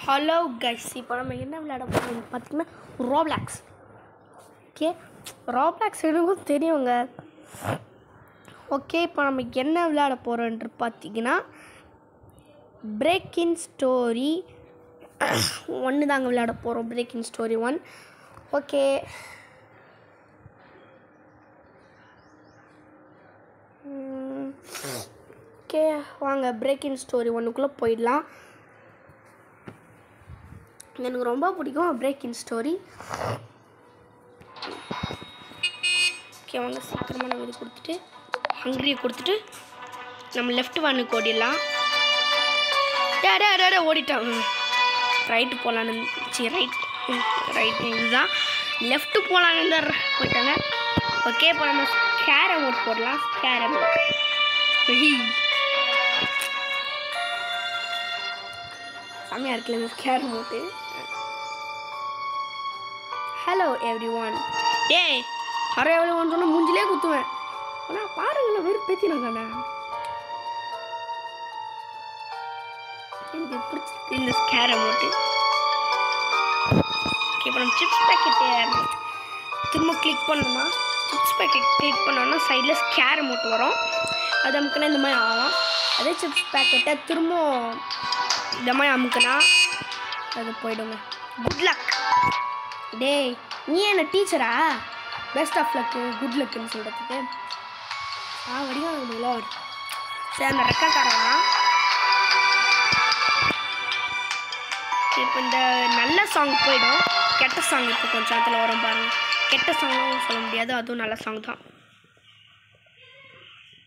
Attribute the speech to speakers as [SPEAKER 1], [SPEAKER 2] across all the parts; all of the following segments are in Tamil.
[SPEAKER 1] ஹலோ கைஸ், இப்போ நம்ம என்ன விளையாட போகிறோம்னு பார்த்தீங்கன்னா ரோப்ளாக்ஸ். ஓகே, ரோப்ளாக்ஸ் எனக்கும் தெரியுங்க. ஓகே, இப்போ நம்ம என்ன விளையாட போகிறோன்ட்டு பார்த்தீங்கன்னா பிரேக்கிங் ஸ்டோரி 1 தாங்க விளையாட போகிறோம். Breaking story 1. ஓகே, ஓகே வாங்க பிரேக்கிங் ஸ்டோரி 1க்குள்ளே போயிடலாம். எனக்கு ரொம்ப பிடிக்கும் பிரேக்கிங் ஸ்டோரி. ஓகே வாங்க, சீக்கிரமாக நம்ம இது கொடுத்துட்டு ஹங்க்ரியை கொடுத்துட்டு நம்ம லெஃப்ட் வானுக்கு ஓடிடலாம். ஓடிட்டான். ரைட்டு போகலான்னு ரைட் இதுதான் லெஃப்ட்டு போகலான்னு தான் போயிட்டாங்க. ஓகே, இப்போ நம்ம கேரம் போர்ட் போடலாம். கேரம் செம்மையாக இருக்குல்ல இந்த carrom board. Hello everyone. ஏய், ஹலோ எவ்ரி ஒன் சொன்னால் மூஞ்சிலே குத்துவேன். ஆனால் பாருங்கள வெறும் பேத்தினாங்கண்ணா. எனக்கு பிடிச்சிருக்கு இந்த கேரம் போர்ட்டு. ஓகே, இப்போ நம்ம சிப்ஸ் பேக்கெட்டு திரும்ப கிளிக் பண்ணோம்னா சிப்ஸ் பேக்கெட் கிளிக் பண்ணோன்னா சைடில் கேரம் போர்ட் வரும். அது அமுக்குனா இந்த மாதிரி ஆகும். அதே சிப்ஸ் பேக்கெட்டை திரும்ப இந்த மாதிரி அமுக்குனா அது போயிடுங்க. Good luck. டேய், நீ என்ன டீச்சரா? பெஸ்ட் ஆஃப் லக்கு குட் லக்குன்னு சொல்கிறதுக்கு வடிவாங்க முடியல. சரி, அந்த ரெக்கார்டாரா இப்போ இந்த நல்ல சாங் போயிடும். கெட்ட சாங் இப்போ கொஞ்சம் அதில் வரும் பாருங்க. கெட்ட சாங்கும் சொல்ல முடியாது, அதுவும் நல்ல சாங் தான்.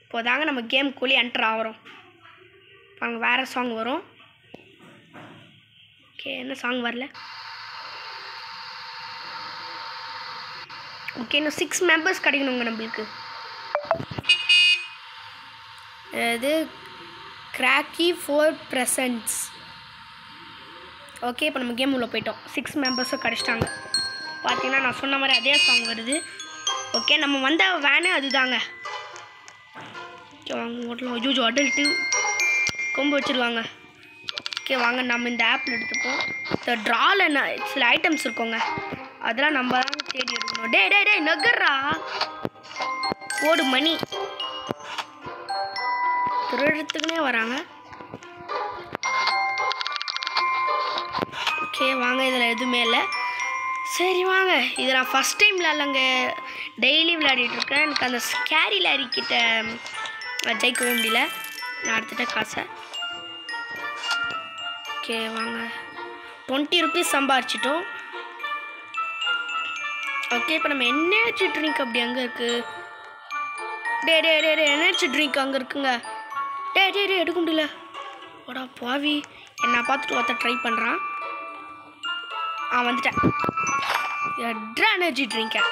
[SPEAKER 1] இப்போதாங்க நம்ம கேம்குள்ளே என்டர் ஆகிறோம். பாருங்க, வேறு சாங் வரும். ஓகே, என்ன சாங் வரல. ஓகே, இன்னும் 6 மெம்பர்ஸ் கிடைக்கணுங்க நம்மளுக்கு. இது கிராக்கி 4 presents. ஓகே, இப்போ நம்ம கேம் உள்ள போயிட்டோம். 6 மெம்பர்ஸும் கிடச்சிட்டாங்க. பார்த்தீங்கன்னா நான் சொன்ன மாதிரி அதே சாங் வருது. ஓகே, நம்ம வந்த வேனு அதுதாங்க. ஓகே வாங்க ஓட்டலாம். ஐயோ, அடல்ட்டு கொம்பு வச்சுருவாங்க. ஓகே வாங்க, நம்ம இந்த ஆப்பில் எடுத்துப்போம். இந்த ட்ராவில் சில ஐட்டம்ஸ் இருக்குங்க, அதெல்லாம் நம்ம தான் தேடி எடுக்கணும். டே நகர்றா ஓடு மணி. திருடத்துக்குனே வராங்க. ஓகே வாங்க, இதில் எதுவுமே இல்லை. சரி வாங்க, இது நான் ஃபஸ்ட் டைம் விளையாடலங்க, டெய்லி விளையாடிட்டுருக்கேன். எனக்கு அந்த ஸ்கேரி லாரி கிட்ட ஜெயிக்கவே முடியல. நான் எடுத்துட்டேன் காசை. ஓகே வாங்க, 20 rupees சம்பாரிச்சிட்டோம். ஓகே, இப்போ நம்ம எனர்ஜி ட்ரிங்க் அப்படி அங்கே இருக்குது. டே எனர்ஜி ட்ரிங்க் அங்கே இருக்குங்க. டே எடுக்க முடியல. ஓடா பாவி, என்னை பார்த்துட்டு ஒருத்தர் ட்ரை பண்ணுறான். வந்துட்டேன். எட்ரா எனர்ஜி ட்ரிங்கை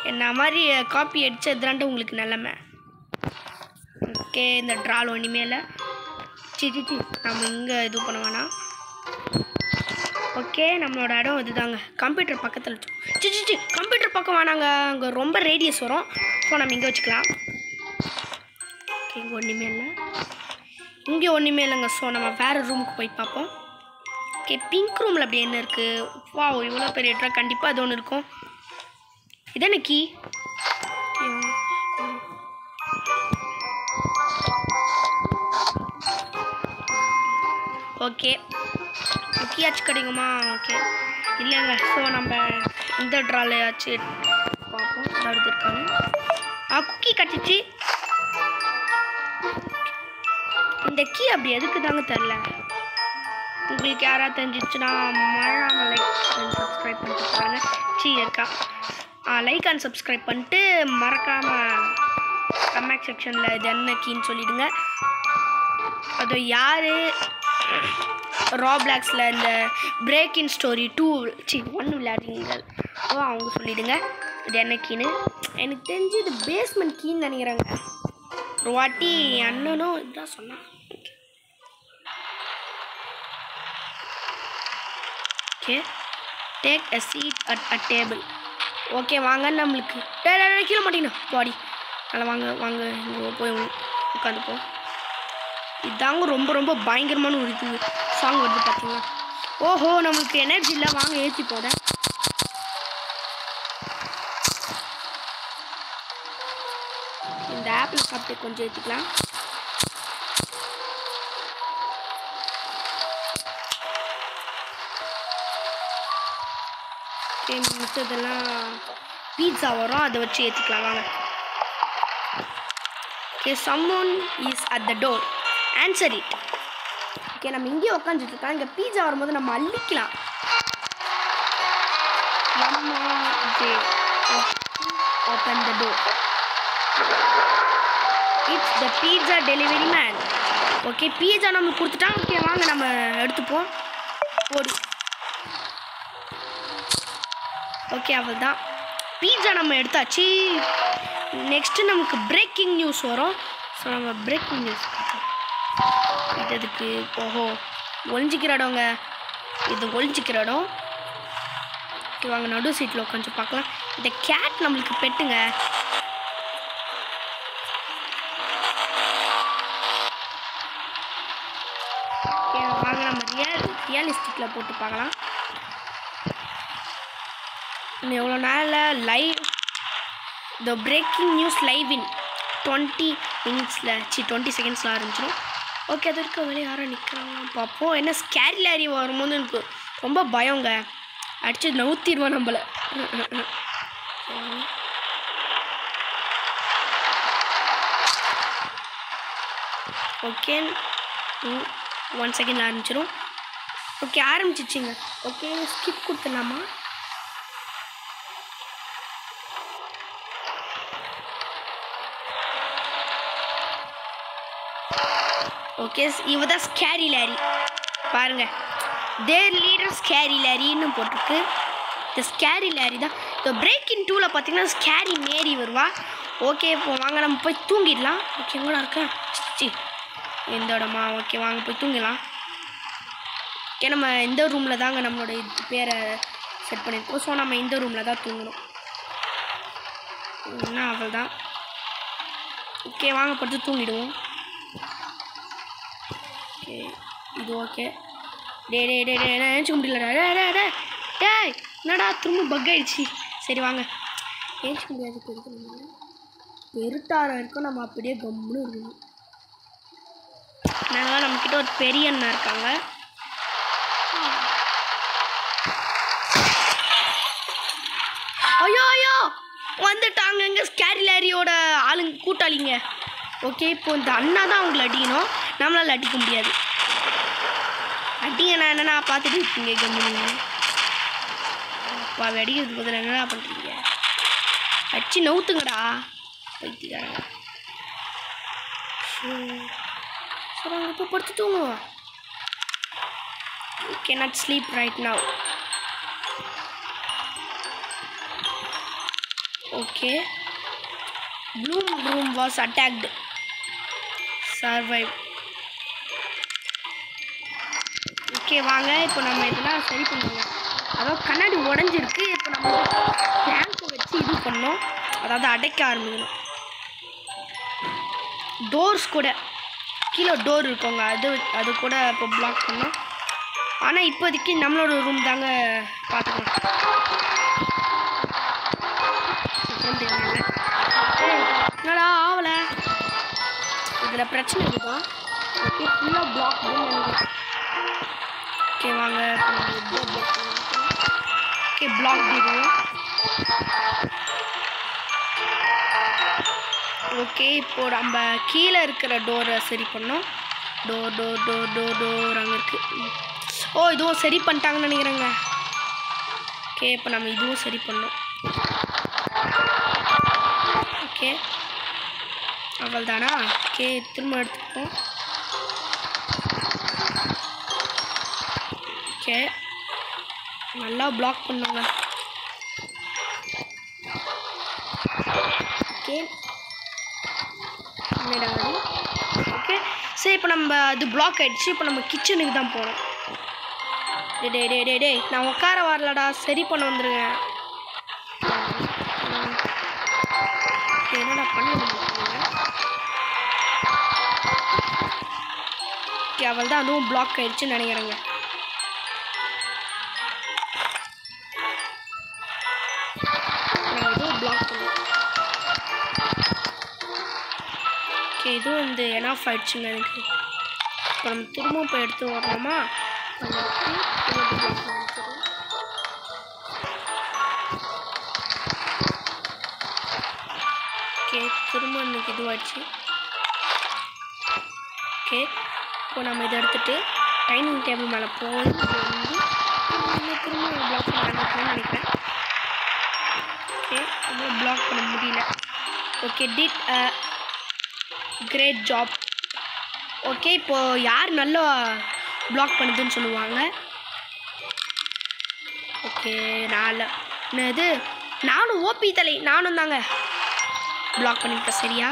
[SPEAKER 1] என்ன மாதிரி காப்பி அடிச்சு எதுறான்ட்டு உங்களுக்கு நிலமை. ஓகே, இந்த ட்ரால் ஒன்றுமே சி நம்ம இங்கே இது பண்ண வேணாம். ஓகே, நம்மளோட இடம் இதுதாங்க. கம்ப்யூட்டர் பக்கத்தில் சி கம்ப்யூட்டர் பக்கம் வேணாங்க, அங்கே ரொம்ப ரேடியஸ் வரும். ஸோ நம்ம இங்கே வச்சுக்கலாம். ஓகே, இங்கே ஒன்றுமே இல்லை, இங்கே ஒன்றுமே இல்லைங்க. ஸோ நம்ம வேறு ரூமுக்கு போய் பார்ப்போம். ஓகே, பிங்க் ரூமில் அப்படி என்ன இருக்குது? வா, இவ்வளோ பெரிய ட்ரா, கண்டிப்பாக அது ஒன்று இருக்கும். இதான கீ? ஓகே, கீயாச்சும் கிடைக்குமா? ஓகே இல்லைங்க. ஸோ நம்ம இந்த ட்ராலையாச்சு பார்ப்போம். அடுத்து இருக்காங்க. குக்கி கட்டிச்சு. இந்த கீ அப்படி எதுக்கு தாங்க தெரில. உங்களுக்கு யாராவது தெரிஞ்சிச்சுன்னா மறக்காம லைக் அண்ட் சப்ஸ்கிரைப் பண்ணிட்டு பாருங்க. இருக்கா லைக் அண்ட் சப்ஸ்கிரைப் பண்ணிட்டு மறக்காமல் கமெண்ட் செக்ஷனில் இது என்ன கீன்னு சொல்லிவிடுங்க. அது யார் ரோப்ளாக்ஸில் இந்த பிரேக்கிங் ஸ்டோரி 1 விளையாடுறீங்க அவங்க சொல்லிவிடுங்க இது என்ன கீன்னு. எனக்கு தெரிஞ்சு இது பேஸ்மெண்ட் கீன்னு நினைக்கிறாங்க. ஒரு வாட்டி அண்ணனும் இதுதான் சொன்னான். Okay, take a seat at a table. Okay வாங்க, நம்மளுக்கு கீழே மாட்டீங்கன்னா பாடி நல்லா வாங்க இங்கே போய் உட்காந்துப்போம். இதாங்க ரொம்ப ரொம்ப பயங்கரமான ஒரு இது சாங் வருது பார்த்தீங்களா. ஓஹோ நம்மளுக்கு எனர்ஜி இல்லை, வாங்க ஏற்றி போகிறேன். இந்த ஆப்பிள் சாப்பிட்டு கொஞ்சம் ஏற்றிக்கலாம். மிச்சதெல்லாம் பீட்சா வரும், அதை வச்சு ஏற்றிக்கலாம் வாங்க. Okay, someone is at the door, answer it. Okay, நம்ம இங்கேயே உட்காந்துட்டு இருக்கோம். இங்கே பீட்சா வரும்போது நம்ம அள்ளிக்கலாம். Open the door. It's the pizza delivery man. Okay, pizza நம்ம கொடுத்துட்டாங்க. ஓகே வாங்க நம்ம எடுத்துப்போம். போடு. ஓகே, அவள் தான் பீட்சா நம்ம எடுத்தாச்சு. நெக்ஸ்ட்டு நமக்கு பிரேக்கிங் நியூஸ் வரும். ஸோ நம்ம பிரேக்கிங் நியூஸ் இதுக்கு ஓஹோ ஒளிஞ்சிக்கிற இடங்க, இது ஒளிஞ்சிக்கிற இடம். ஓகே வாங்க நடு சீட்டில் உட்காந்து பார்க்கலாம். இந்த கேட் நம்மளுக்கு பெட்டுங்க. ஓகே வாங்க நம்ம ரியலிஸ்டிக்கில் போட்டு பார்க்கலாம். இன்னும் எவ்வளோ நாளில் live the breaking news live in 20 minutesல 20 secondsல ஆரம்பிச்சிடும். ஓகே, அது இருக்க வெளியே யாரும் நிற்கிறாங்க பார்ப்போம். என்ன ஸ்கேரி லாரி வரும்போது எனக்கு ரொம்ப பயங்க, அடிச்சு நவுத்திடுவோம் நம்மளை. ஓகே 1 செகண்டில் ஆரம்பிச்சிடும். ஓகே ஆரம்பிச்சிச்சிங்க. ஓகே ஸ்கிப் கொடுத்துடலாமா? ஓகே, இவ தான் ஸ்கேரி லாரி பாருங்க. தேர் லீடர் ஸ்கேரி லாரின்னு போட்டிருக்கு. இந்த ஸ்கேரி லாரி தான். இந்த பிரேக்கிங் 2ல் பார்த்தீங்கன்னா ஸ்கேரி மேரி வருவா. ஓகே, இப்போ வாங்க நம்ம போய் தூங்கிடலாம். ஓகே எங்கடா இருக்கேன் எந்த இடமா? ஓகே வாங்க போய் தூங்கிடலாம். ஓகே, நம்ம இந்த ரூமில் தாங்க நம்மளோட இது பேரை செட் பண்ணியிருக்கோம். ஸோ நம்ம இந்த ரூமில் தான் தூங்கணும். என்ன அவள் தான். ஓகே வாங்க படுத்து தூங்கிடுவோம். ஓகே இது ஓகே. நினச்சிக்க முடியலடா. டேய் என்னடா திரும்ப பக் ஆகிடுச்சு. சரி வாங்க நினச்சிக்க முடியாது. பெருக்க பெருட்டாரம் இருக்கும், நம்ம அப்படியே கம்முன்னு இருக்கணும். நாங்கள் நம்மக்கிட்ட ஒரு பெரிய அண்ணா இருக்காங்க. ஐயோ ஐயோ வந்துட்டாங்க எங்கள் ஸ்கேரி லாரியோட ஆளுங்க கூட்டாளிங்க. ஓகே, இப்போ இந்த அண்ணா தான் அவங்கள அடிக்கணும், நம்மளால் அடிக்க முடியாது. அடிங்க, நான் என்னென்னா பார்த்துட்டு இருக்கீங்க கம்முன்னு. அப்பா அடிக்கிறதுக்கு பதில் என்னடா பண்ணுறீங்க? அடிச்சு நவுத்துங்கடா வைத்தியாரங்க. சரி அங்கே போய் படுத்து தூங்குவோம். You cannot sleep right now. Okay. Bloom room was attacked. Survive. Okay வாங்க இப்போ நம்ம இதெல்லாம் சரி பண்ணுவோம். அதாவது கண்ணாடி உடஞ்சிருக்கு. இப்போ நம்ம கிளாம்பை வச்சு இது பண்ணோம், அதாவது அடைக்க ஆரம்பிக்கணும். டோர்ஸ் கூட கீழே டோர் இருக்கோங்க, அது கூட இப்போ பிளாக் பண்ணோம். ஆனால் இப்போதைக்கு நம்மளோட ரூம் தாங்க பார்த்துக்கணும். என்னடா ஆகலை, இதில் பிரச்சனை இருக்குதான். ஓகே ஃபுல்லாக பிளாக் பண்ணி. ஓகே வாங்க ஓகே பிளாக் பண்ணிடுவோம். ஓகே இப்போ நம்ம கீழே இருக்கிற டோரை சரி பண்ணோம். டோர் அங்கே இருக்குது. ஓ இதுவும் சரி பண்ணிட்டாங்கன்னு நினைக்கிறேங்க. ஓகே இப்போ நம்ம இதுவும் சரி பண்ணோம். ஓகே அவள் தானா? ஓகே திரும்ப எடுத்துப்போம். ஓகே நல்லா பிளாக் பண்ணுங்க. ஓகே என்னடா ஓகே சரி இப்போ நம்ம அது பிளாக் ஆகிடுச்சு. இப்போ நம்ம கிச்சனுக்கு தான் போகிறோம். டே நான் உட்கார வரலடா, சரி பண்ண வந்துருங்க. என்னடா பண்ண முடியுங்க? ஓகே அவள் தான் அதுவும் பிளாக் ஆயிடுச்சுன்னு நினைக்கிறேங்க. இதுவும் பிளாக் பண்ணுவோம். ஓகே இதுவும் வந்து எனாஃப் ஆயிடுச்சுங்க எனக்கு. இப்போ நம்ம திரும்பவும் போய் எடுத்து வரணுமா? ஓகே திரும்ப எனக்கு இதுவாகிடுச்சு. ஓகே இப்போ நம்ம இதை எடுத்துகிட்டு டைனிங் டேபிள் மேலே போய் வந்து திரும்ப பிளாக் பண்ண நினைக்கிறேன். ஓகே அவ்வளோ பிளாக் பண்ண முடியல. Okay did great job. Okay இப்போது யார் நல்லா பிளாக் பண்ணுதுன்னு சொல்லுவாங்க. ஓகே இது நானும் ஓபி தலை நானும் தாங்க பிளாக் பண்ணிட்டேன் சரியா.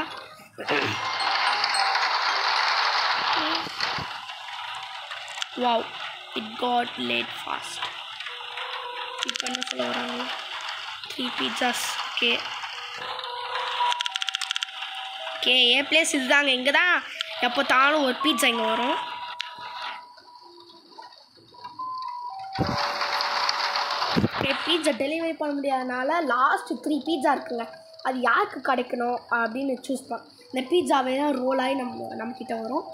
[SPEAKER 1] Wow it got late fast. இப்போ என்ன சொல்ல வராங்க? 3 pizzas. ஓகே ஓகே என் பிளேஸ் இதுதாங்க. இங்கே தான் எப்போ தானும் ஒரு பீட்சா இங்கே வரும். ஓகே பீட்சா டெலிவரி பண்ண முடியாதனால லாஸ்ட் 3 பீட்சா இருக்குங்க. அது யாருக்கு கிடைக்கணும் அப்படின்னு சூஸ் பண்ண. இந்த பீட்சாவே தான் ரோல் ஆகி நம்மக்கிட்ட வரும்.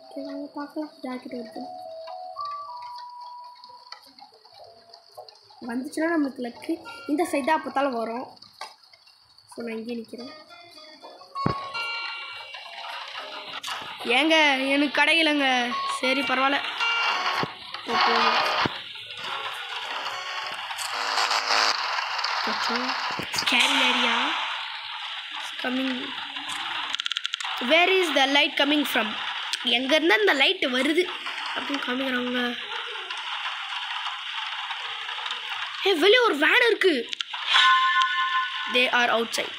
[SPEAKER 1] ஓகே நாங்கள் பார்க்கலாம் யார்கிட்ட இருக்கு வந்துச்சுன்னா நம்மளுக்கு லக்கு. இந்த சைடு தான் அப்போத்தாலும் வரும். ஸோ நான் இங்கே நிற்கிறேன். ஏங்க எனக்கு கிடைக்கலங்க. சரி பரவாயில்ல போகும். Scary area coming. Where is the light coming from? எங்கேருந்து அந்த லைட் வருது அப்படின்னு காமிக்கிறாங்க. வெளியே ஒரு வேன் இருக்கு. They are outside.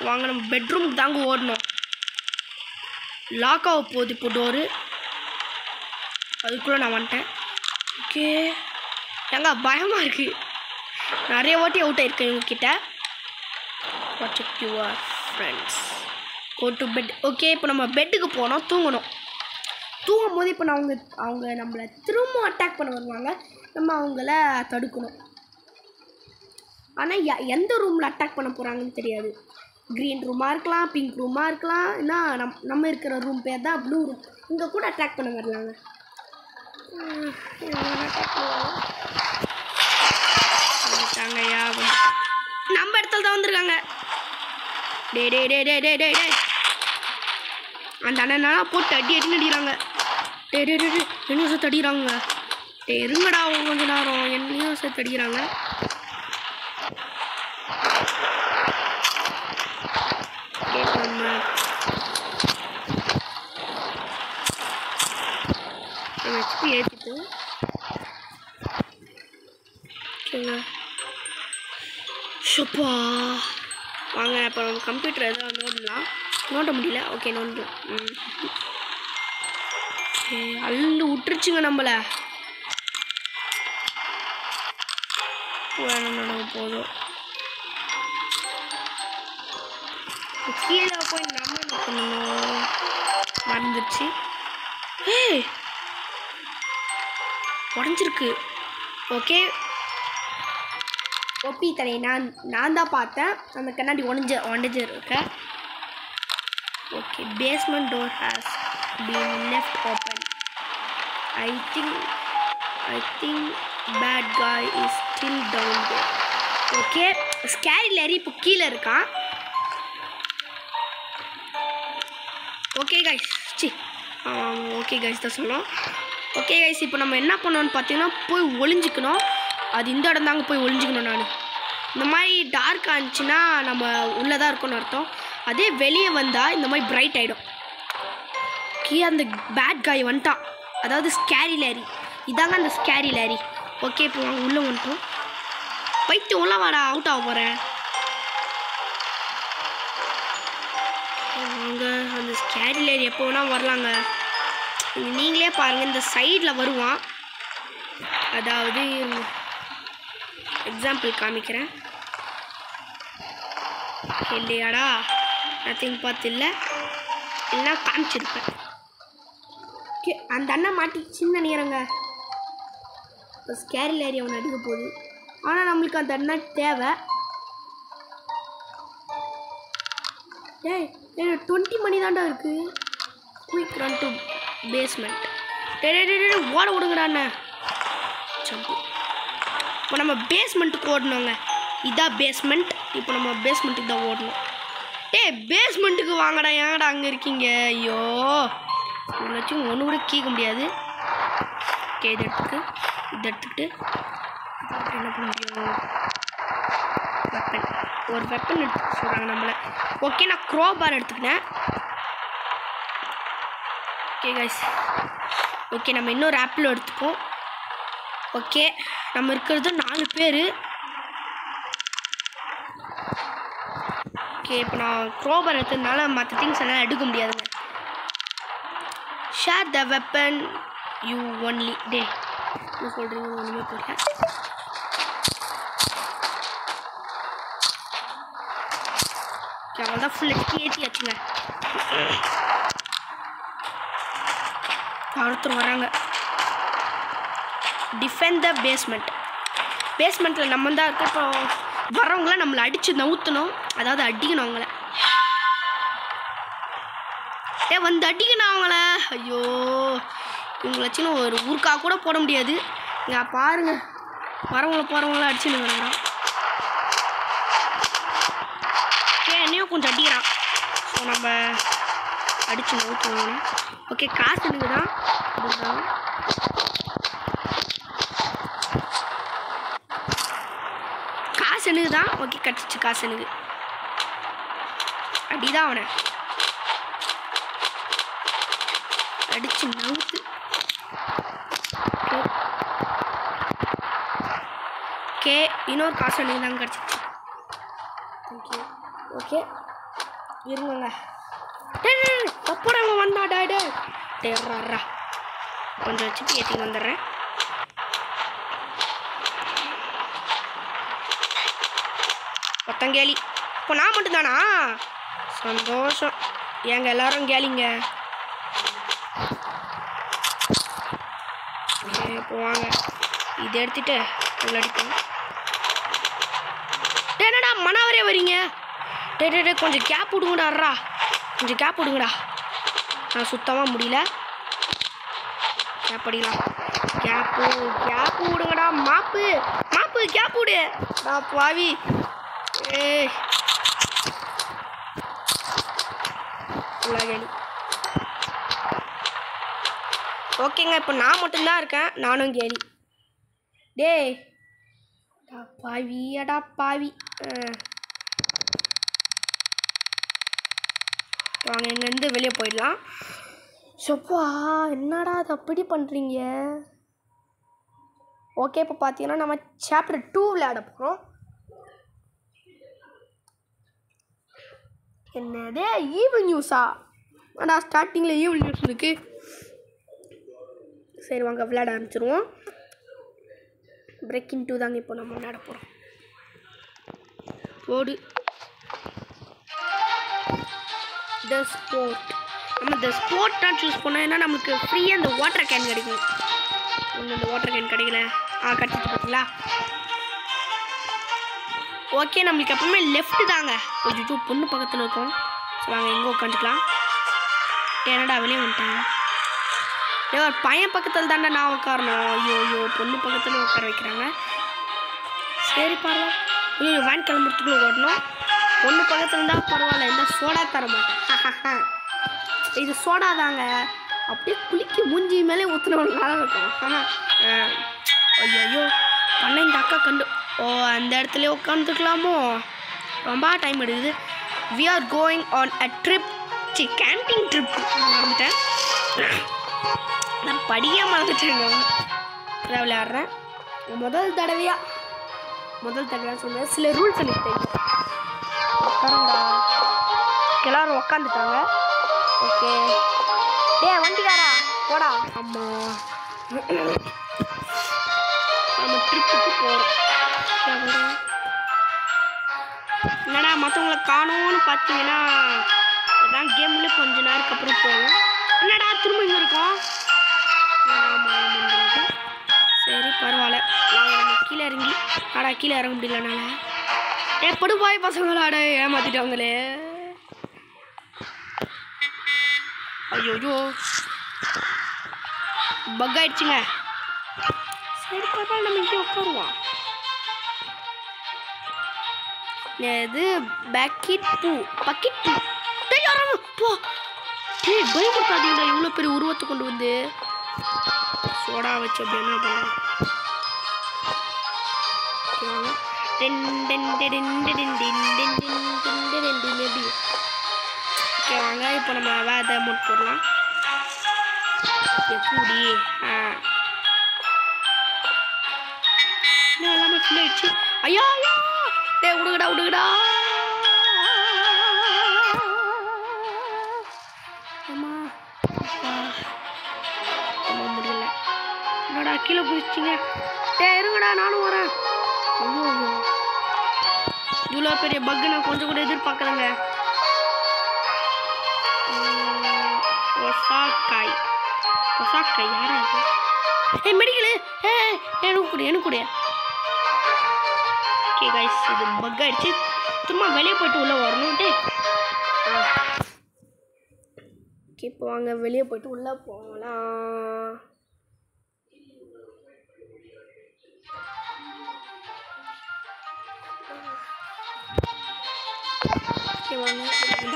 [SPEAKER 1] வாங்க நம்ம பெட்ரூமுக்கு தாங்க ஓடணும். லாக் ஆக போகுது இப்போ டோரு. அதுக்குள்ளே நான் வந்துட்டேன். ஓகே ஏங்க பயமாக இருக்குது. நிறைய வாட்டி அவுட் ஆகிருக்கேன் இவங்கக்கிட்ட. Watch your friends go to bed. Okay இப்போ நம்ம பெட்டுக்கு போனோம் தூங்கணும். தூங்கும் போது இப்போ அவங்க நம்மளை திரும்ப அட்டாக் பண்ண வருவாங்க. நம்ம அவங்கள தடுக்கணும். ஆனால் எந்த ரூமில் அட்டாக் பண்ண போகிறாங்கன்னு தெரியாது. க்ரீன் ரூமாக இருக்கலாம், பிங்க் ரூமாக இருக்கலாம், ஏன்னா நம்ம இருக்கிற ரூம் பேர் தான் ப்ளூ ரூம். இங்கே கூட அட்டாக் பண்ண வரலாங்க. வந்துட்டாங்கய்யா நம்ம இடத்துல தான் வந்திருக்காங்க. டே டே டே டே டே டே டே அந்த அண்ணனா போட்டு அடின்னு அடிக்கிறாங்க. டே டே டே என்னையும் சேர்த்து அடிக்கிறாங்க. டே இருங்கடா கொஞ்ச நேரம் என்னையும் சேர்த்து அடிக்கிறாங்க. ஹெச்பி ஏற்றிட்டு ஓகேங்க. ஷப்பா வாங்க இப்போ நம்ம கம்ப்யூட்டர் எதாவது நோண்டலாம். நோண்ட முடியல. ஓகே நோண்டலாம். அள்ளு விட்டுருச்சுங்க நம்மளை. வேணும் போதும். கீழே போய் நம்ம என்ன பண்ணணும் மறந்துடுச்சு. உடஞ்சிருக்கு. ஓகே ஒப்பி தலை நான் தான் பார்த்தேன். அந்த கண்ணாடி உடஞ்சிருக்கு. Okay basement door has been left open. I think bad guy is still down there. Okay scary Larry இப்போ கீழே இருக்கான். ஓகே கைஸ் ஓகே கைஸ் தான் சொல்லணும். ஓகே கைஸ் இப்போ நம்ம என்ன பண்ணோன்னு பார்த்தீங்கன்னா போய் ஒளிஞ்சிக்கணும். அது இந்த இடம் தாங்க போய் ஒளிஞ்சிக்கணும். நான் இந்த மாதிரி டார்க்காக இருந்துச்சுன்னா நம்ம உள்ளே தான் இருக்கணும்னு அர்த்தம். அதே வெளியே வந்தால் இந்த மாதிரி பிரைட் ஆகிடும். அந்த பேட் காய் வந்துட்டான். அதாவது ஸ்கேரி லேரி. இதாங்க அந்த ஸ்கேரி லேரி. ஓகே இப்போ வாங்க உள்ளே வந்துட்டோம். போயிட்டு உள்ளே வாடா அவுட் ஆக போகிறேன். வாங்க அந்த ஸ்கேரி லேரி எப்போ வேணால் வரலாங்க. நீங்களே பாருங்கள் இந்த சைடில் வருவான். அதாவது எக்ஸாம்பிள் காமிக்கிறேன். இல்லையாடா நத்திங் பார்த்து இல்லைன்னா காமிச்சிருப்பேன். ஓகே அந்த அண்ணன் மாட்டிச்சின்னு நினைக்கிறேங்க. இப்போ ஸ்கேரில் ஏரியா ஒன்று அடிக்க போகுது. ஆனால் நம்மளுக்கு அந்த அண்ணன் தேவை. டேய் 20 மணி தாண்டா இருக்குது. Quick run to basement. டே ஓட விடுங்கடா அண்ணன். சம்பு இப்போ நம்ம பேஸ்மெண்ட்டுக்கு ஓடணுங்க. இதான் பேஸ்மெண்ட். இப்போ நம்ம பேஸ்மெண்ட்டுக்கு தான் ஓடணும். பேஸ்மெண்ட்டுக்கு வாங்கடா. ஏங்கடா அங்கே இருக்கீங்க? ஐயோ இவ்வளோச்சும் ஒன்று கூட கேட்க முடியாது. ஓகே இதை எடுத்துக்கிட்டு என்ன பண்ண முடியும்? வெப்பன். ஒரு வெப்பன் எடுத்து சொல்கிறாங்க நம்மளை. ஓகே நான் க்ரோபார் எடுத்துக்கினேன். Okay guys. ஓகே நம்ம இன்னொரு ஆப்பிள் எடுத்துப்போம். ஓகே நம்ம இருக்கிறது 4 பேர். ஓகே இப்போ நான் க்ரோபர் எடுத்ததுனால மற்ற திங்ஸ் எல்லாம் எடுக்க முடியாதுங்க. Share the weapon you only. என்ன சொல்கிறீங்க? ஒன்றுமே போடல. ஓகே அவள் தான் ஃபுல் ஏற்றியாச்சுங்க. ஒருத்தர் வராங்க. டிஃபெண்ட் த பேஸ்மெண்ட். பேஸ்மெண்ட்டில் நம்ம தான் இருக்க. இப்போ வரவங்களாம் நம்மளை அடித்து நவுத்தணும். அதாவது அடிக்கணும் அவங்கள. வந்து அடிக்கணும் அவங்கள. ஐயோ இவங்களாச்சும் ஒரு ஊருக்கா கூட போட முடியாது. இங்கே பாருங்க வரவங்கள போகிறவங்களாம் அடிச்சுன்னு என்னையும் கொஞ்சம் அடிக்கிறான். ஸோ நம்ம அடித்து நவுத்துவாங்க. ஓகே காசு எனக்கு தான் கொடுக்குறாங்க. காசு எனக்கு தான். ஓகே கட்டிச்சு காசு எனக்கு. அடிதான் அவனை அடிச்சு நவுத்து. ஓகே இன்னொரு காசு எனக்கு தான் கிடச்சிச்சு. தேங்க்யூ. ஓகே இருங்க. தப்புறாங்க வந்தாடா. டேர்றா கொஞ்சம் வச்சுட்டு ஏற்றி வந்துடுறேன். கேலி. இப்போ நான் மட்டும்தானா? சந்தோஷம். ஏங்க எல்லாரும் கேலிங்க. இப்போ வாங்க இதை எடுத்துட்டு அடிப்போம். என்னடா மனாவரே வரீங்க? கொஞ்சம் கேப் விடுங்கடாடுறா. கொஞ்சம் கேப் விடுங்கடா. நான் சுத்தமாக முடியல. கேப் அடிக்கலாம். கேப்பு விடுங்கடா. மாப்பு கேப் விடு. நான் பாவி. ஓகேங்க இப்போ நான் மட்டும்தான் இருக்கேன். நானும் கேலி. பாவியடா பாவி. வாங்க இங்கேருந்து வெளியே போயிடலாம். சொப்பா என்னடா அது அப்படி பண்ணுறீங்க? ஓகே இப்போ பார்த்தீங்கன்னா நம்ம சாப்டர் 2 விளையாட போகிறோம். என்னது ஈவில் நியூஸா? ஆனால் ஸ்டார்டிங்கில் ஈவில் நியூஸ் இருக்குது. சரி வாங்க விளையாட ஆரம்பிச்சிருவோம். பிரேக்கிங் 2 தாங்க இப்போ நம்ம விளையாட போகிறோம். ஓடு. The sport. நம்ம த ஸ்போர்ட் தான் சூஸ் பண்ணோம். ஏன்னா நமக்கு ஃப்ரீயாக அந்த வாட்டர் கேன் கிடைக்கும். ஒன்று அந்த வாட்டர் கேன் கிடைக்கல. கிடச்சிட்டு பார்த்தீங்களா? ஓகே நம்மளுக்கு எப்பவுமே லெஃப்ட் தாங்க. கொஞ்சம் பொண்ணு பக்கத்தில் இருக்கும். ஸோ வாங்க எங்கே உட்காந்துக்கலாம். என்னடா வெளியே வந்துட்டாங்க. ஒரு பையன் பக்கத்தில் தாண்டா நான் உட்காரணும். ஐயோ பொண்ணு பக்கத்தில் உட்கார வைக்கிறாங்க. சரி பரவாயில்ல. வேன் கிளம்புறதுக்குள்ளே ஓடணும். பொண்ணு பக்கத்தில் இருந்தால் பரவாயில்ல. இந்த சோடா தர மாட்டேன். இது சோடா தாங்க. அப்படியே குளிக்க மூஞ்சி மேலே ஊற்றுனவங்க நல்லா இருக்கும். ஆனால் ஐயோ பண்ண இந்த அக்கா கண்டு. அந்த இடத்துல உட்காந்துக்கலாமோ? ரொம்ப டைம் எடுக்குது. We are going on a trip. Camping trip மறந்துட்டேன். நான் படிக்க மறந்துட்டேங்க. நான் விளையாடுறேன். முதல் தடவையாக சொல்லுவேன். சில ரூல்ஸ் எனக்கு தெரியும். உட்காருங்கடா. எல்லோரும் உட்காந்துட்டாங்க. ஓகே வண்டிக்காரா போடா. அம்மா நம்ம ட்ரிப்புக்கு போகிறோம். என்னடா மற்றவங்களை காணோன்னு பார்த்தீங்கன்னா அதான் கேம்லேயே கொஞ்ச நேரத்துக்கு அப்புறம் போகும். என்னடா திரும்ப இங்கே இருக்கோம்? என்னடா கீழே இறங்க முடியலனால படுபாய் பசங்களாட ஏமாத்திட்டாங்களே. ஐயோ பக் ஆயிடுச்சுங்க. சரி பரவாயில்ல, நம்ம இங்கே உட்காருவோம். இது பக்கெட் பூ போ. பயப்படுத்தாதீங்களா, இவ்வளோ பெரிய உருவத்தை கொண்டு வந்து சோடா வச்சு அப்படி என்ன பண்ணலாம். ஓகே வாங்க, இப்போ நம்ம வேத அமௌண்ட் போடலாம். எப்படி எல்லாமே ஃபுல் ஆயிடுச்சு. ஐயா ஐயா டே விடுங்கடா. முடியல, என்னடா கீழே குதிச்சிங்க. இருங்கடா நானும் வரேன். இவ்வளோ பெரிய பக்கு நான் கொஞ்சம் கூட எதிர்பார்க்கலங்க. ஒசாக்காய் யாரா அது? மெடிக்கலு எனக்கு கூட. ஓகே கைஸ், இது பக் ஆயிடுச்சு. சும்மா வெளியே போயிட்டு உள்ளே வரணும்ட்டு. ஓகே இப்போ வாங்க வெளியே போயிட்டு உள்ளே போகலாம்.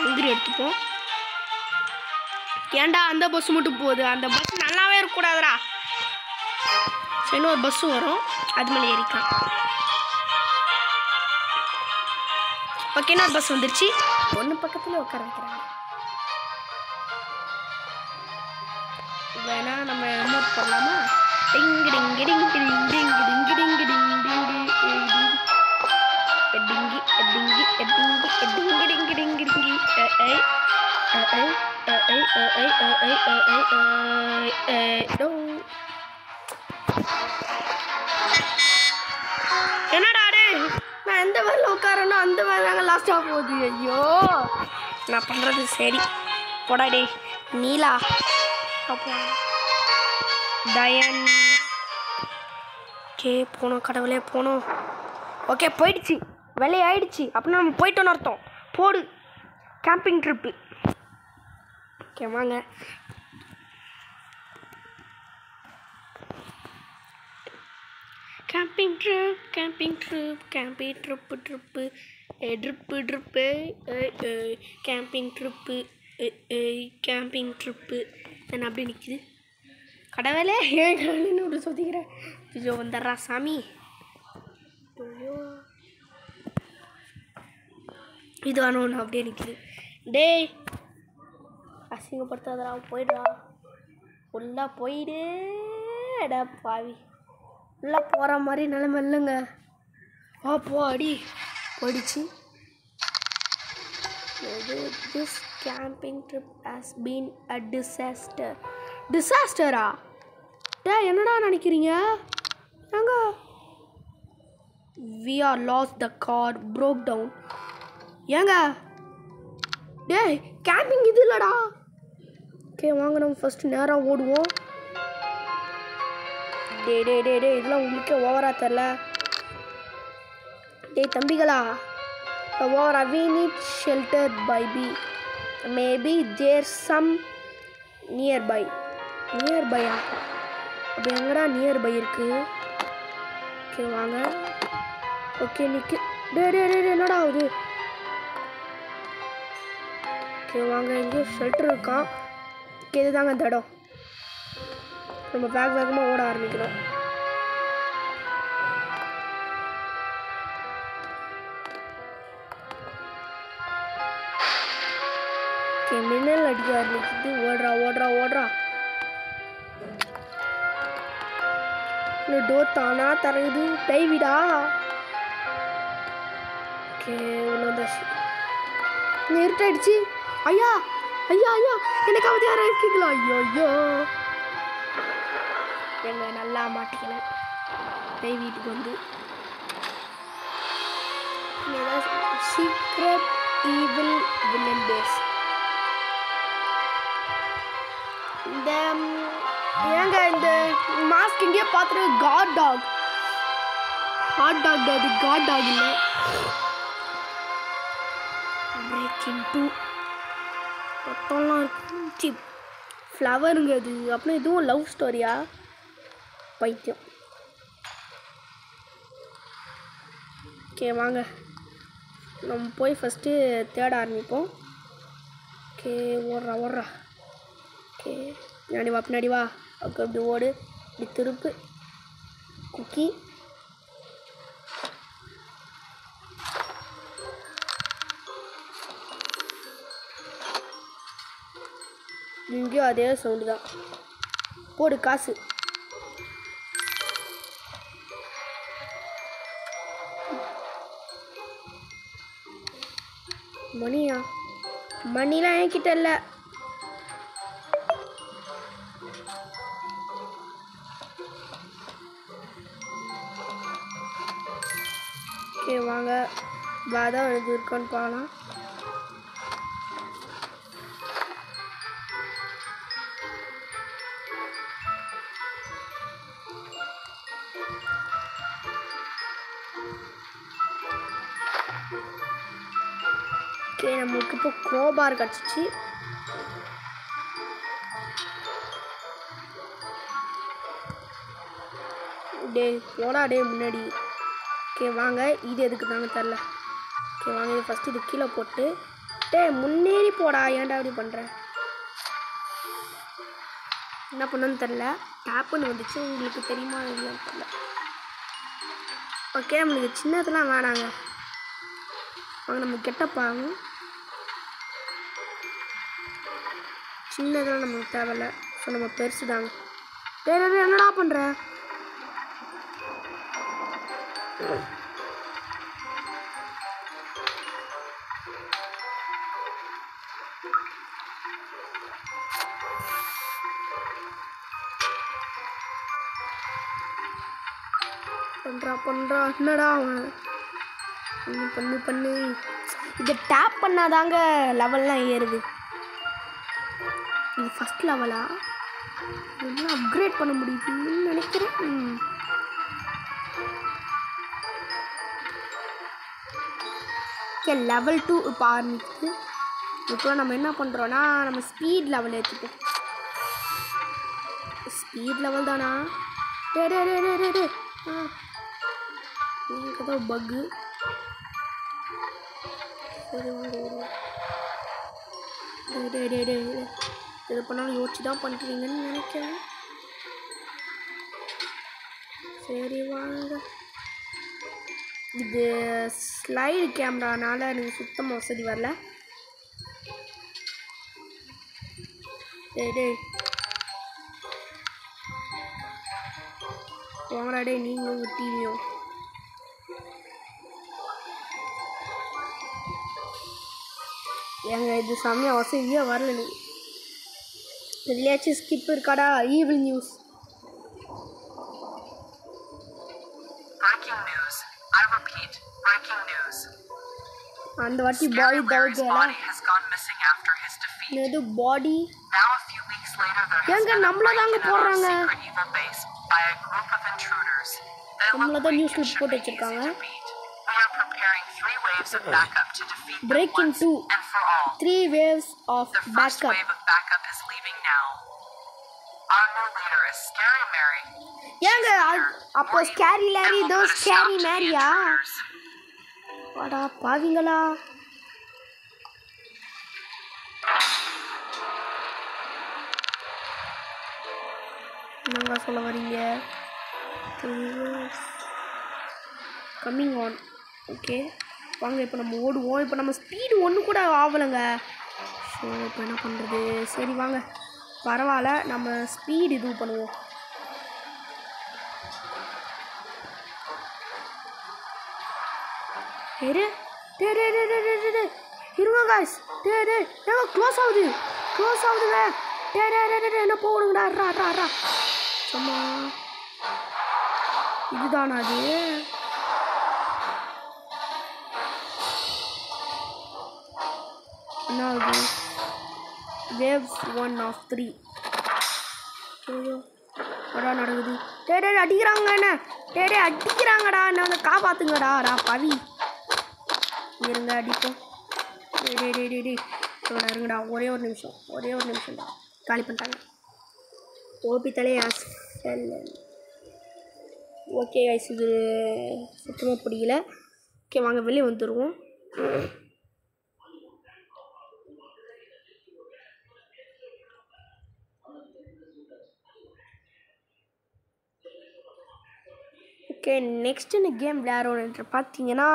[SPEAKER 1] பங்கிரி எடுத்துப்போம். ஏன்டா அந்த பஸ் மட்டும் போகுது? அந்த பஸ் நல்லாவே இருக்கக்கூடாதுடா. சரி, ஒரு பஸ்ஸு வரும், அது மேலே ஏறிக்கலாம். ஓகே, இன்னொரு பஸ் வந்துருச்சு. ஒன்று பக்கத்துலேயே உட்கார வைக்கிறாங்க. வேணா நம்ம அமௌண்ட் போடலாமா? என்னடா நான் எந்த வேலை உட்காரனோ அந்த வேலை தாங்க லாஸ்டாக போகுது. ஐயோ நான் பண்ணுறது சரி போடாடே. நீலா தயன் ஓகே போனோம், கடவுளே போனோம். ஓகே போயிடுச்சு, வேலையாயிடுச்சு. அப்படின்னா நம்ம போயிட்டோன்னு அர்த்தம். போடு கேம்பிங் ட்ரிப்பு. ஓகே வாங்க. கேம்பிங் ட்ரிப்பு கேம்பிங் ட்ரிப்பு என்ன அப்படி நிற்கிது. கடவுளே ஏன் கடவுள்னு அப்படி சொத்திக்கிறேன். ஐயோ வந்துடுறா சாமி. ஐயோ இது வேணும் அப்படியே நிற்கிது. டேய் அசிங்கப்படுத்தாதடா, போயிடுறா உள்ளே போயிடு. எடா பாவி, உள்ளே போகிற மாதிரி நிலைமை இல்லைங்க. போ அடி போயிடுச்சு. This camping trip has been a டிசாஸ்டரா? டே என்னடா நினைக்கிறீங்க? நாங்க we are lost, the car broke down. ஏங்க டேய் கேம்பிங் இது இல்லடா. ஓகே வாங்க நம்ம ஃபஸ்ட்டு நேராக ஓடுவோம். டே இதெல்லாம் உங்களுக்கே ஓவரா தெரில. டே தம்பிகளா, ஓவரா we need shelter by B. Maybe there's some nearby. நியர்பையா? அப்போ எங்கடா நியர்பை இருக்கு? ஓகே வாங்க. ஓகே நிற்கு. டே என்னடா ஆகுது? ஓகே வாங்க, இங்கே ஷெல்டர் இருக்கான். ஓகே இதுதாங்க அந்த இடம். நம்ம வேகமாக ஓட ஆரம்பிக்கிறோம். ஓகே மின்னல் அடிக்க ஆரம்பிக்குது. ஓடுறா. டோர் தானா தரகுது. டைவிடா. ஓகே உள்ள வந்தாச்சு. இருட்டாயிடுச்சு. ஐயா எனக்கு அவதி யாரும் இருக்கீங்களா? ஐயோ எங்க நல்லா மாட்டிக்கலாம். டை வீட்டுக்கு வந்து சீக்ரெட் ஈவில் வில்லன் பேஸ். இந்த ஏங்க இந்த மாஸ்க் இங்கே பார்த்துட்டு காட் டாக் ஹாட் டாக் அது காட் டாக் இல்லை. பிரேக்கிங் 2 மொத்தம்லாம் இருக்கு. ஃப்ளவருங்க அது. அப்புறம் இதுவும் லவ் ஸ்டோரியா? பைத்தியம். ஓகே வாங்க நம்ம போய் ஃபஸ்ட்டு தேட ஆரம்பிப்போம். ஓகே ஓடுறா. ஓகே பின்னாடி வா. ஓகே அப்படி ஓடு, இப்படி திருப்பு. குக்கி இங்கேயும் அதே சவுண்டு தான். போடு காசு. மணியா? மணிலாம் என்கிட்ட இல்லை. ஓகே வாங்க வாதான் இது இருக்கான்னு பார்க்கலாம். ஓகே நம்மளுக்கு இப்போ க்ரோபார் கிடச்சிச்சு. டே போடா டே முன்னாடி. ஓகே வாங்க இது எதுக்கு தாங்க தெரில. ஓகே வாங்க இது ஃபஸ்ட்டு இது கீழே போட்டு முன்னேறி போடா. ஏன்டா அப்படி பண்ணுறேன்? என்ன பண்ணணும்னு தெரில. டேப்புன்னு வந்துச்சு. உங்களுக்கு தெரியுமா இல்லைன்னு தெரில. ஓகே நம்மளுக்கு சின்னதெல்லாம் வேணாங்க. வாங்க நம்ம கெட்டப்பாகும். சின்னதெல்லாம் நம்மளுக்கு தேவையில்ல. ஸோ நம்ம பெருசு தாங்க. என்னடா பண்ணுற? பண்ணுறா என்னடா அவன்? பண்ணு இதை டேப் பண்ணாதாங்க லெவல்லாம் ஏறுது. இது ஃபஸ்ட் லெவலா? இதெல்லாம் அப்கிரேட் பண்ண முடியுதுன்னு நினைக்கிறேன். ஓகே லெவல் 2 இப்போ ஆரம்பிக்குது. இப்போ நம்ம என்ன பண்ணுறோன்னா நம்ம ஸ்பீட் லெவல் ஏற்றிப்போம். ஸ்பீட் லெவல் தானா? டே எனக்கு ஏதோ பக்கு. இது பண்ணாலும் யோசிச்சு தான் பண்ணுறீங்கன்னு நினைக்கிறேன். சரி வாங்க. இது ஸ்லைடு கேமரானால எனக்கு சுத்தமாக வசதி வரல. டேய் வாங்கடா டே நீங்கள் உங்கள் டிவியும். ஏங்க இது செம்மையாக வசதியாக வரல. நீ எதுலையாச்சும் ஸ்கிப் இருக்காடா? Evil news. அந்த வாட்டி பாடி தவிர்க்கலாம். இது பாடி ஏங்க நம்மள தாங்க போடுறாங்க. நம்மள தான் நியூஸ் கிளிப் போட்டு வச்சிருக்காங்க. Breaking 2 3 waves of backup. ஏங்க அப்போ ஸ்கேரி லாரி தோ ஸ்கேரி மேரியா? வாடா பாவிங்களா. என்னங்க சொல்ல வரீங்க? Coming on. ஓகே வாங்க இப்போ நம்ம ஓடுவோம். இப்போ நம்ம ஸ்பீடு ஒன்று கூட ஆகலைங்க. ஸோ இப்போ என்ன பண்ணுறது? சரி வாங்க பரவாயில்ல நம்ம ஸ்பீடு இது பண்ணுவோம். இருங்க காய்ஸ். க்ளோஸ் ஆகுதுங்க. என்ன போடுங்கடா. சும்மா இதுதானா அது? என்ன ஆகுது? waves 1 of 3. ஐயோ அடா நடக்குது. அடிக்கிறாங்க என்ன? டே அடிக்கிறாங்கடா, என்ன வந்து காப்பாற்றுங்கடா பவி. இருங்க அடிப்போம். டே இருங்கடா, ஒரே ஒரு நிமிஷம்டா. காலி பண்ணிட்டாங்க. ஓபி தலையா. ஓகே கைஸ், இது சுத்தமாக பிடிக்கல. ஓகே வாங்க வெளியே வந்துடுவோம். ஓகே நெக்ஸ்ட் இந்த கேம் விளையாடணுன்ற பார்த்தீங்கன்னா,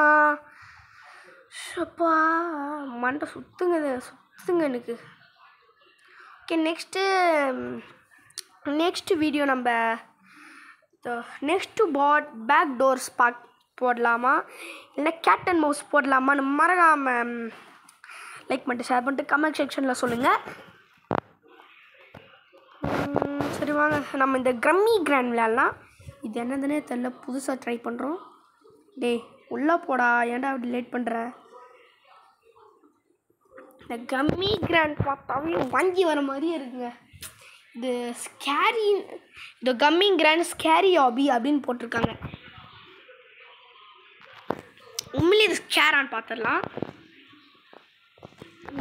[SPEAKER 1] அப்பா மண்டை சுத்துங்க எனக்கு. ஓகே நெக்ஸ்ட்டு வீடியோ நம்ம நெக்ஸ்ட்டு பேக் டோர்ஸ் போடலாமா இல்லை கேட் அண்ட் மவுஸ் போடலாமான்னு மறக்காமல் லைக் பண்ணிட்டு ஷேர் பண்ணிட்டு கமெண்ட் செக்ஷனில் சொல்லுங்கள். சரி வாங்க நம்ம இந்த கிரம்மி கிராண்ட் விளையாடலாம். இது என்னதுன்னே தெரியல, புதுசாக ட்ரை பண்ணுறோம். உள்ளே போடா, ஏன்டா அப்படி லேட் பண்ணுற? இந்த கம்மி கிராண்ட் பார்த்தாவே வாங்கி வர மாதிரியே இருக்குங்க. இது ஸ்கேரி, இந்த கம்மி கிராண்ட் ஸ்கேரி ஹாபி அப்படின்னு போட்டிருக்காங்க. உண்மையிலே இது ஸ்கேரான்னு பார்த்துடலாம்.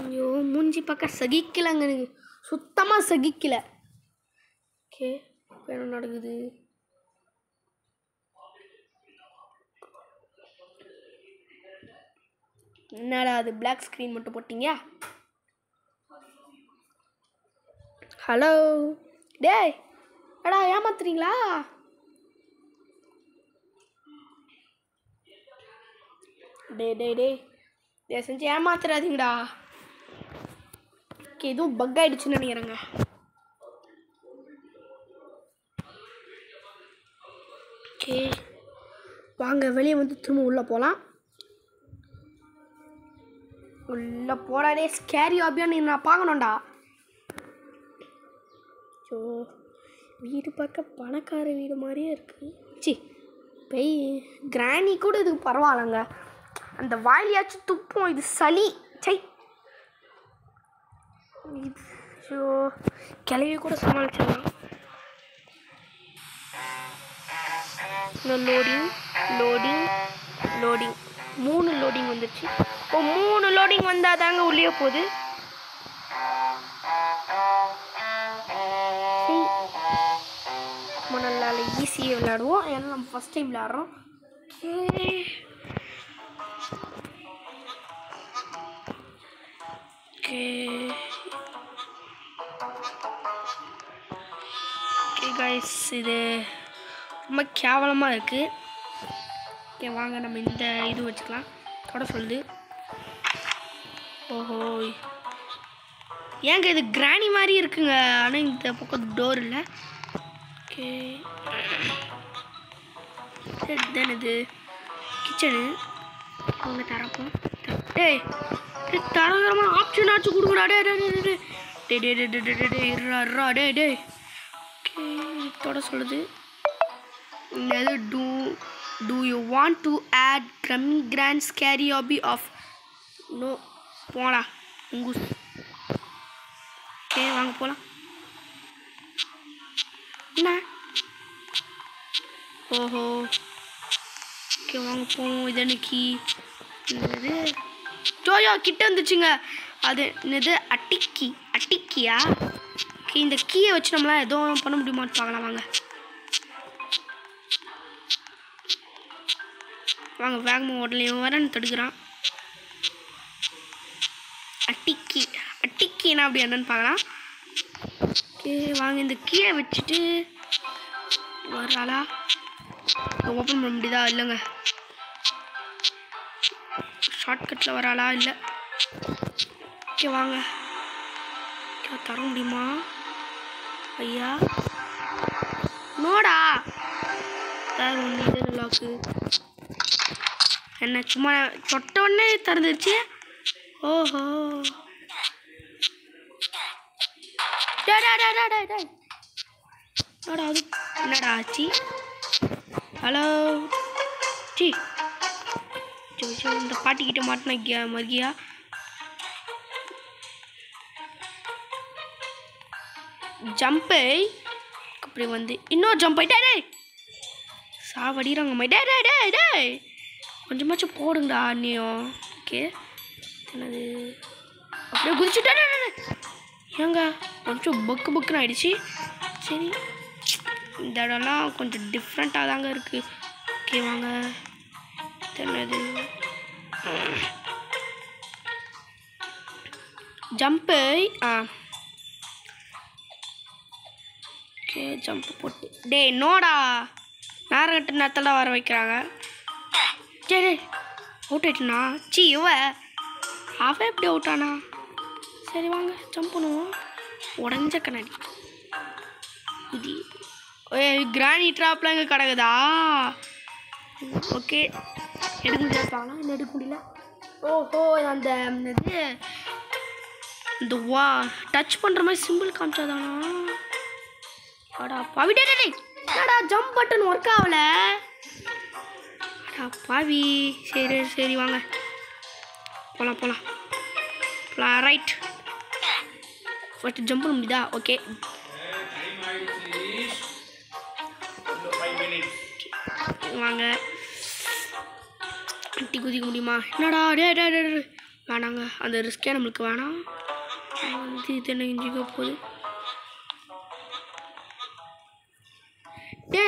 [SPEAKER 1] ஐயோ மூஞ்சி பார்க்க சகிக்கலைங்க, எனக்கு சுத்தமாக சகிக்கலை. ஓகே என்ன நடக்குது? என்னடா அது பிளாக் ஸ்க்ரீன் மட்டும் போட்டிங்க? ஹலோ டேய், எடா ஏமாத்துறீங்களா? டே செஞ்சு ஏமாத்துறாதீங்கடா. ஓகே எதுவும் பக் ஆகிடுச்சுன்னு நினைக்கிறேங்க. ஓகே வாங்க வெளியே வந்து திரும்ப உள்ளே போகலாம். உள்ளே போடாதே, ஸ்கேரி ஹாபியான்னு நான் பார்க்கணும்டா. ஸோ வீடு பார்க்க பணக்கார வீடு மாதிரியே இருக்குது. பெய் கிராணி கூட இதுக்கு பரவாயில்லைங்க, அந்த வாயிலையாச்சும் துப்போம், இது சளி. ஸோ கிளவி கூட சமாளிச்சிடலாம். லோடிங் 3 லோடிங் வந்துடுச்சு. 3 லோடிங் வந்தால் தாங்க உள்ளே போகுது. நல்லா ஈஸியாக விளையாடுவோம், ஏன்னா நம்ம ஃபஸ்ட் டைம் விளையாடுறோம். ஓகே கைஸ், இது ரொம்ப கேவலமாக இருக்குது. ஓகே வாங்க நம்ம இந்த இது வச்சுக்கலாம். தொட சொல்லுது. ஓஹோ ஏங்க இது கிராணி மாதிரி இருக்குங்க, ஆனால் இந்த பக்கம் டோர் இல்லை. ஓகே தென் இது கிச்சனு. அவங்க தரப்போம். தரகரமாக ஆப்ஷன் ஆச்சு கொடுங்கடா. டே ஓகே தொட சொல்லுது. Do you want to add Grammy Grand Scary Hobby of No போடா உங்குஸ். ஓகே வாங்க போகலாம். என்ன ஓஹோ ஓகே வாங்க போவோம். இது அன்னைக்கு என்னது ஜோயோ கிட்ட வந்துச்சுங்க. அது என்னது அட்டிக்கியா? ஓகே இந்த கீயை வச்சு நம்மளால் எதுவும் பண்ண முடியுமான்னு பார்க்கலாம். வாங்க வேகமாக உடலையும் வரன்னு தடுக்கிறான். அட்டிக்கினா அப்படி என்னன்னு பார்க்கலாம். ஓகே வாங்க இந்த கீயை வச்சுட்டு வராளா ஓப்பன் பண்ண முடியுதா? இல்லைங்க, ஷார்ட்கட்டில் வராளா? இல்லை. ஓகே வாங்க தர முடியுமா ஐயா? நோடா சார் ஒன்று இது லாக்கு என்ன சும்மா தொட்ட உடனே திறந்துருச்சு. ஓஹோ அது என்னடா ஆச்சு? ஹலோ இந்த பாட்டிக்கிட்ட மாட்டினா மர்கியா. ஜம்பை அப்படி வந்து இன்னொரு ஜம்ப் ஆயிட்டே சாவடிறாங்க டே டே டே டே கொஞ்சமாச்சும் போடுங்கடா அண்ணியும். ஓகே என்னது அப்படியே குதிச்சுட்டே ஏங்க கொஞ்சம் பக்கு பக்குன்னு ஆயிடுச்சு. சரி இந்த இடம்லாம் கொஞ்சம் டிஃப்ரெண்ட்டாக தாங்க இருக்குது. ஓகே வாங்க என்னது ஜம்ப்பு. ஓகே ஜம்ப்பு போட்டு டே நோடா நேரம் கட்டு நேரத்தில் வர வைக்கிறாங்க. சரி அவுட் ஆயிட்டுனா சி அவன் எப்படி அவுட் ஆனா? சரி வாங்க ஜம்ப் பண்ணுவோம். உடஞ்ச கண்ணாடி இது கிராணி ட்ராப்லாம் இங்கே கிடக்குதா? ஓகே எடுக்க முடியாதானா? இல்லை எடுக்க முடியல. ஓஹோ அந்த இது இந்த டச் பண்ணுற மாதிரி சிம்பிள் காமிச்சாதானா? அடா பாவி என்னடா ஜம்ப் பட்டன் ஒர்க் ஆகல. அடா பாவி. சரி சரி வாங்க போகலாம் போகலாம் போகலாம். ரைட் ஃபஸ்ட்டு ஜம்ப் பண்ண முடியுதா? ஓகே வாங்க. அட்டி குதிக்க முடியுமா? என்னடா டே டே டே வேணாங்க அந்த ரிஸ்கே நம்மளுக்கு வேணாம். வந்து இது என்ன இஞ்சிக்க போகுது? டே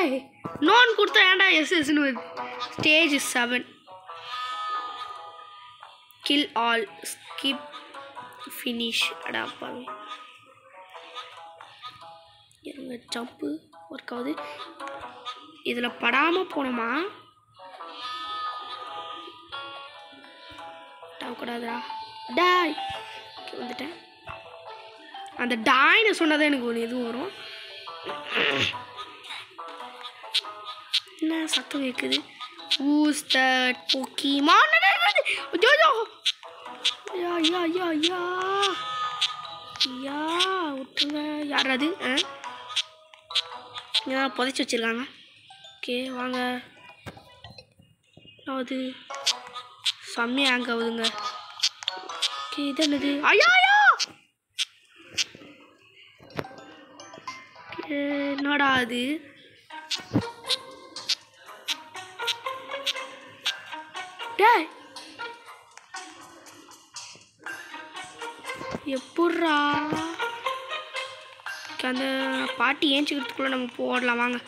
[SPEAKER 1] நோன் கொடுத்தா ஏன்டா எஸ்எஸ்ன்னு வருது? Stage 7 kill all skip finish. அடா பாவி இருங்க ஜம்ப்பு ஒர்க் ஆகுது. இதில் படாமல் போனோமா? கூடாதா டாய் வந்துட்டேன். அந்த டாய்னு சொன்னதான் எனக்கு ஒன்று எதுவும் வரும். என்ன சத்தம் கேட்குது? ஊஸ் தட் போக்கிமான். ஐயா ஐயா ஐயா ஐயா ஐயா விட்டுருங்க. யார் அது? புதைச்சி வச்சுருக்காங்க. ஓகே வாங்க. அது செம்மையாக ஹேங் ஆகுதுங்க. ஓகே இது என்னது? ஐயா ஐயா என்னடா அது? டேய் எப்பட்றா? அந்த பாட்டி ஏஞ்சிக்கிறதுக்குள்ளே நம்ம போடலாம் வாங்க.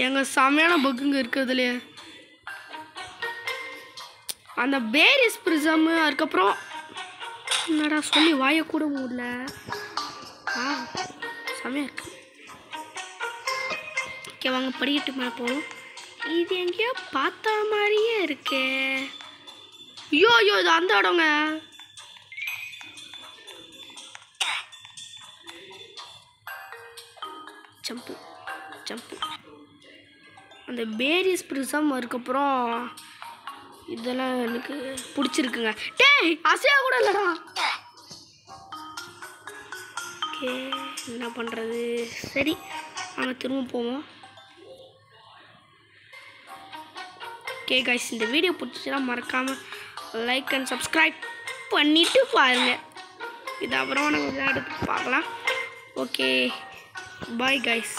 [SPEAKER 1] எங்க செமையான பக்குங்க இருக்கிறதுலையே அந்த பேரிஸ் பிரிசம். அதுக்கப்புறம் என்னடா சொல்லி வாய கூட முடியல. செமையா இருக்கு. ஓகே வாங்க படிக்கிட்டு மேலே போவோம். இது எங்கேயோ பார்த்த மாதிரியே இருக்கே. ஐயோ ஐயோ இது அந்த இடங்க. ஜம்ப்பு ஜம்ப்பு அந்த பேரிஸ் பிரிசம். அதுக்கப்புறம் இதெல்லாம் எனக்கு பிடிச்சிருக்குங்க. டேய் அசையா கூட இல்லைடா. ஓகே என்ன பண்ணுறது? சரி நாங்கள் திரும்ப போவோம். ஓகே கைஸ் இந்த வீடியோ பிடிச்சிச்சுன்னா மறக்காமல் லைக் அண்ட் சப்ஸ்கிரைப் பண்ணிவிட்டு பாருங்கள். இது அப்புறம் நம்ம விளையாடுறதுக்கு பார்க்கலாம். Okay bye guys.